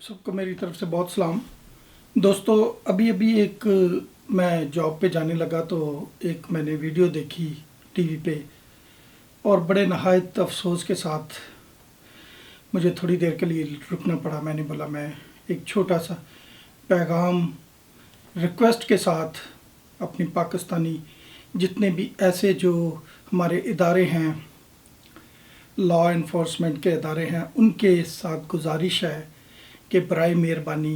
सबको मेरी तरफ से बहुत सलाम। दोस्तों, अभी अभी एक मैं जॉब पे जाने लगा तो एक मैंने वीडियो देखी टीवी पे, और बड़े नहायत अफसोस के साथ मुझे थोड़ी देर के लिए रुकना पड़ा। मैंने बोला मैं एक छोटा सा पैगाम रिक्वेस्ट के साथ अपनी पाकिस्तानी जितने भी ऐसे जो हमारे इदारे हैं, लॉ इन्फोर्समेंट के इदारे हैं, उनके साथ गुजारिश है कि बराए मेहरबानी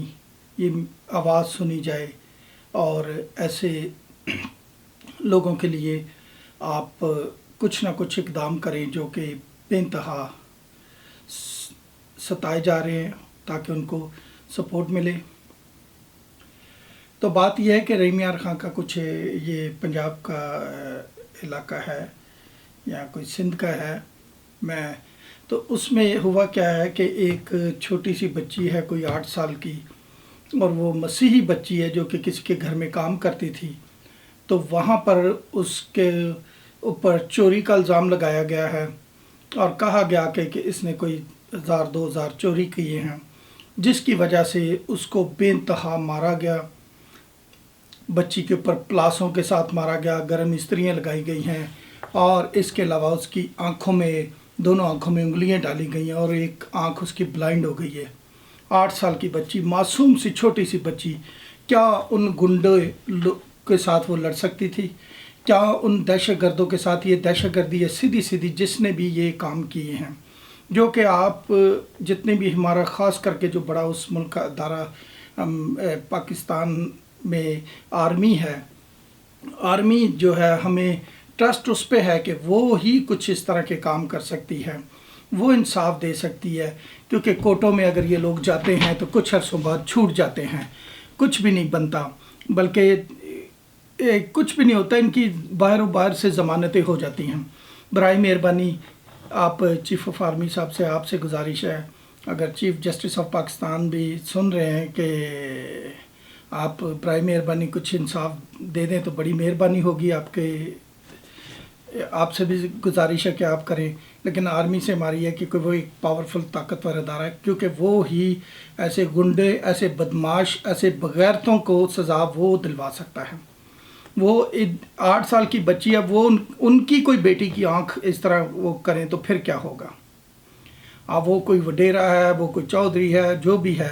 ये आवाज़ सुनी जाए और ऐसे लोगों के लिए आप कुछ ना कुछ इकदाम करें जो कि बेइंतहा सताए जा रहे हैं, ताकि उनको सपोर्ट मिले। तो बात यह है कि रहीम यार खां का कुछ ये पंजाब का इलाका है या कोई सिंध का है, मैं तो उसमें हुआ क्या है कि एक छोटी सी बच्ची है कोई 8 साल की, और वो मसीही बच्ची है जो कि किसी के घर में काम करती थी। तो वहाँ पर उसके ऊपर चोरी का इल्ज़ाम लगाया गया है और कहा गया कि इसने कोई 1000-2000 चोरी किए हैं, जिसकी वजह से उसको बेइंतहा मारा गया। बच्ची के ऊपर प्लासों के साथ मारा गया, गर्म इस्त्रियाँ लगाई गई हैं, और इसके अलावा उसकी आँखों में, दोनों आँखों में उंगलियां डाली गई हैं और एक आँख उसकी ब्लाइंड हो गई है। 8 साल की बच्ची, मासूम सी छोटी सी बच्ची, क्या उन गुंडे के साथ वो लड़ सकती थी? क्या उन दहशतगर्दों के साथ? ये दहशतगर्दी है सीधी सीधी जिसने भी ये काम किए हैं, जो कि आप जितने भी हमारा ख़ास करके जो बड़ा उस मुल्क का अदारा पाकिस्तान में आर्मी है, आर्मी जो है हमें ट्रस्ट उस पे है कि वो ही कुछ इस तरह के काम कर सकती है, वो इंसाफ दे सकती है। क्योंकि कोर्टों में अगर ये लोग जाते हैं तो कुछ अरसों बाद छूट जाते हैं, कुछ भी नहीं बनता, बल्कि कुछ भी नहीं होता, इनकी बाहर से ज़मानतें हो जाती हैं। बराए मेहरबानी आप चीफ़ ऑफ आर्मी साहब से आपसे गुजारिश है, अगर चीफ़ जस्टिस ऑफ पाकिस्तान भी सुन रहे हैं कि आप बराए मेहरबानी कुछ इंसाफ दे दें तो बड़ी मेहरबानी होगी। आपसे भी गुजारिश है कि आप करें। लेकिन आर्मी से हमारी है कि वो एक पावरफुल ताकतवर अदारा है, क्योंकि वो ही ऐसे गुंडे, ऐसे बदमाश, ऐसे बगैरतों को सज़ा वो दिलवा सकता है। वो 8 साल की बच्ची है, वो उनकी कोई बेटी की आंख इस तरह वो करें तो फिर क्या होगा? अब वो कोई वडेरा है, वो कोई चौधरी है, जो भी है,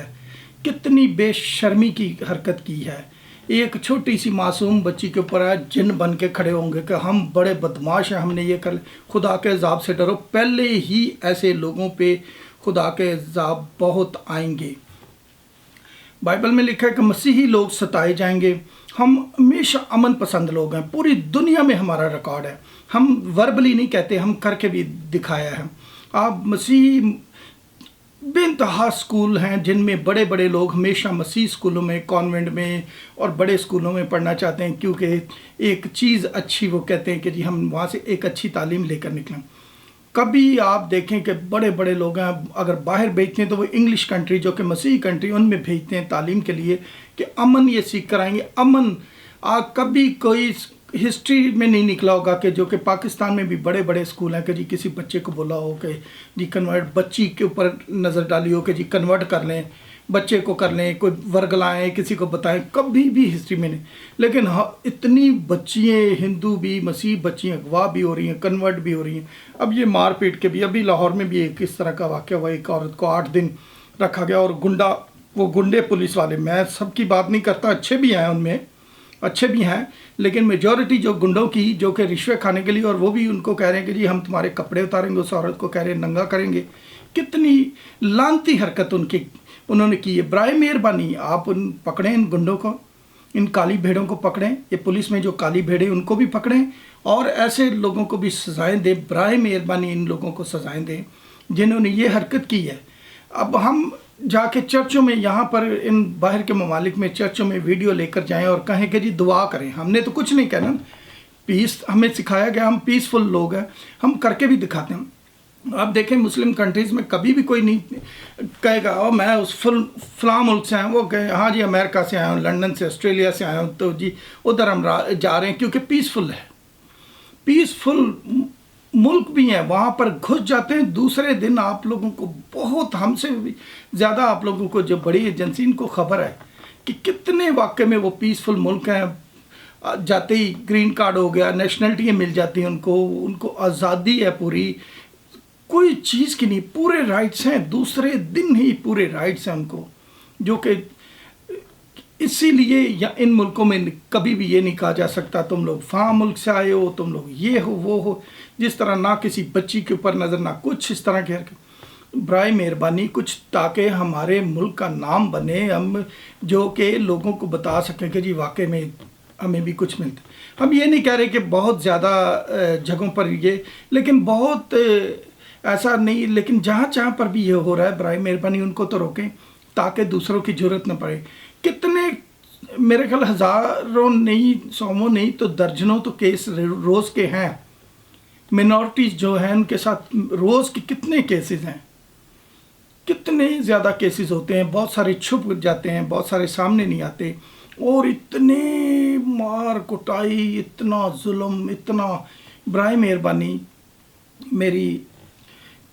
कितनी बेशर्मी की हरकत की है। एक छोटी सी मासूम बच्ची के ऊपर है, जिन बन के खड़े होंगे कि हम बड़े बदमाश हैं, हमने ये कर। खुदा के अज़ाब से डरो, पहले ही ऐसे लोगों पे खुदा के अज़ाब बहुत आएंगे। बाइबल में लिखा है कि मसीही लोग सताए जाएंगे। हम हमेशा अमन पसंद लोग हैं, पूरी दुनिया में हमारा रिकॉर्ड है। हम वर्बली नहीं कहते, हम करके भी दिखाया है। आप मसीही बेइंतहा स्कूल हैं जिनमें बड़े बड़े लोग हमेशा मसीह स्कूलों में, कॉन्वेंट में और बड़े स्कूलों में पढ़ना चाहते हैं, क्योंकि एक चीज़ अच्छी, वो कहते हैं कि जी हम वहाँ से एक अच्छी तालीम लेकर निकलें। कभी आप देखें कि बड़े बड़े लोग हैं, अगर बाहर भेजते हैं तो वो इंग्लिश कंट्री, जो कि मसीही कंट्री, उनमें भेजते हैं तालीम के लिए कि अमन ये सीख कर आएंगे। अमन कभी कोई हिस्ट्री में नहीं निकला होगा कि जो कि पाकिस्तान में भी बड़े बड़े स्कूल हैं कि जी किसी बच्चे को बोला हो कि जी कन्वर्ट, बच्ची के ऊपर नज़र डाली हो कि जी कन्वर्ट कर लें, बच्चे को कर लें, कोई वर्ग लाएँ, किसी को बताएं, कभी भी हिस्ट्री में नहीं। लेकिन हाँ, इतनी बच्चियाँ, हिंदू भी, मसीह बच्चियाँ अगवा भी हो रही हैं, कन्वर्ट भी हो रही हैं। अब ये मार पीट के भी, अभी लाहौर में भी एक इस तरह का वाक़या हुआ, एक औरत को 8 दिन रखा गया, और वो गुंडे पुलिस वाले, मैं सबकी बात नहीं करता, अच्छे भी हैं, उनमें अच्छे भी हैं, लेकिन मेजॉरिटी जो गुंडों की, जो कि रिश्वत खाने के लिए, और वो भी उनको कह रहे हैं कि जी हम तुम्हारे कपड़े उतारेंगे, उस औरत को कह रहे हैं नंगा करेंगे। कितनी लानती हरकत उन्होंने की है। बराए मेहरबानी आप पकड़ें इन गुंडों को, इन काली भेड़ों को पकड़ें, ये पुलिस में जो काली भेड़ें उनको भी पकड़ें, और ऐसे लोगों को भी सज़ाएँ दें। बराए मेहरबानी इन लोगों को सज़ाएँ दें जिन्होंने ये हरकत की है। अब हम जाके चर्चों में, यहाँ पर इन बाहर के ममालिक में चर्चों में वीडियो लेकर जाएं और कहें कि जी दुआ करें। हमने तो कुछ नहीं कहना, पीस हमें सिखाया गया, हम पीसफुल लोग हैं, हम करके भी दिखाते हैं। आप देखें मुस्लिम कंट्रीज़ में कभी भी कोई नहीं कहेगा ओ मैं उस फलां मुल्क से आया हूँ, वो कहे हाँ जी अमेरिका से आया हूँ, लंदन से, ऑस्ट्रेलिया से आया हूँ, तो जी उधर हम जा रहे हैं, क्योंकि पीसफुल है। पीसफुल मुल्क भी हैं वहाँ पर घुस जाते हैं, दूसरे दिन आप लोगों को बहुत, हमसे भी ज़्यादा आप लोगों को जो बड़ी एजेंसी इनको खबर है कि कितने वाकई में वो पीसफुल मुल्क हैं। जाते ही ग्रीन कार्ड हो गया, नेशनलिटी मिल जाती है उनको, उनको आज़ादी है पूरी, कोई चीज़ की नहीं, पूरे राइट्स हैं, दूसरे दिन ही पूरे राइट्स हैं उनको, जो कि इसीलिए या इन मुल्कों में कभी भी ये नहीं कहा जा सकता तुम लोग फ़ां मुल्क से आए हो, तुम लोग ये हो वो हो, जिस तरह ना किसी बच्ची के ऊपर नज़र, ना कुछ इस तरह के। बराए मेहरबानी कुछ ताकि हमारे मुल्क का नाम बने, हम जो कि लोगों को बता सकें कि जी वाकई में हमें भी कुछ मिलता। हम ये नहीं कह रहे कि बहुत ज़्यादा जगहों पर ये, लेकिन बहुत ऐसा नहीं, लेकिन जहाँ जहाँ पर भी ये हो रहा है बराए मेहरबानी उनको तो रोकें ताकि दूसरों की ज़रूरत न पड़े। कितने, मेरे ख्याल हज़ारों नहीं, सौों नहीं तो दर्जनों तो केस रोज़ के हैं, मिनॉरिटीज़ जो हैं उनके साथ रोज़ के कितने केसेस हैं, कितने ज़्यादा केसेस होते हैं, बहुत सारे छुप जाते हैं, बहुत सारे सामने नहीं आते, और इतने मार कुटाई, इतना जुल्म, इतना। बराए मेहरबानी मेरी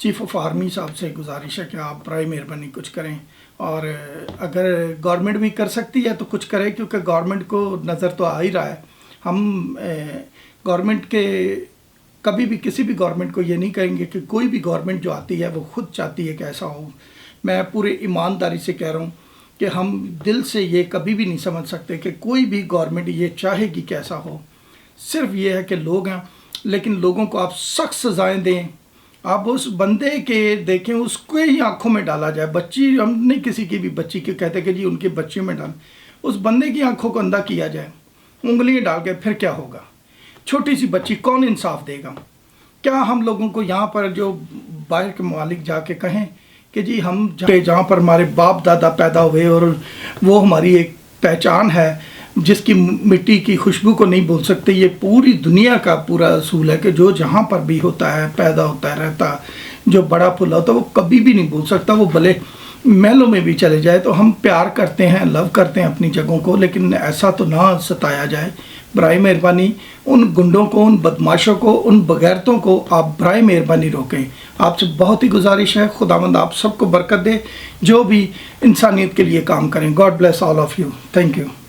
चीफ ऑफ आर्मी साहब से गुजारिश है कि आप बराए मेहरबानी कुछ करें, और अगर गवर्नमेंट भी कर सकती है तो कुछ करे, क्योंकि गवर्नमेंट को नज़र तो आ ही रहा है। हम गवर्नमेंट के कभी भी किसी भी गवर्नमेंट को ये नहीं कहेंगे कि कोई भी गवर्नमेंट जो आती है वो खुद चाहती है कि ऐसा हो। मैं पूरे ईमानदारी से कह रहा हूँ कि हम दिल से ये कभी भी नहीं समझ सकते कि कोई भी गवर्नमेंट ये चाहेगी कि ऐसा हो। सिर्फ ये है कि लोग हैं, लेकिन लोगों को आप सख्त सजाएँ दें, आप उस बंदे के देखें, उसको ही आंखों में डाला जाए। बच्ची, हम नहीं किसी की भी बच्ची के कहते कि जी उनकी बच्चियों में डाल, उस बंदे की आंखों को अंधा किया जाए, उंगलियां डाल के, फिर क्या होगा? छोटी सी बच्ची कौन इंसाफ देगा? क्या हम लोगों को यहाँ पर जो बाहर के मालिक जाके कहें कि जी हम जहाँ पर हमारे बाप दादा पैदा हुए और वो हमारी एक पहचान है, जिसकी मिट्टी की खुशबू को नहीं भूल सकते। ये पूरी दुनिया का पूरा असूल है कि जो जहाँ पर भी होता है, पैदा होता है, रहता, जो बड़ा फुला होता है, वो कभी भी नहीं भूल सकता। वो भले महलों में भी चले जाए, तो हम प्यार करते हैं, लव करते हैं अपनी जगहों को, लेकिन ऐसा तो ना सताया जाए। बराए मेहरबानी उन गुंडों को, उन बदमाशों को, उन बगैरतों को आप बराए मेहरबानी रोकें। आपसे बहुत ही गुजारिश है, खुदावंद आप सबको बरकत दे जो भी इंसानियत के लिए काम करें। God bless all of you. Thank you.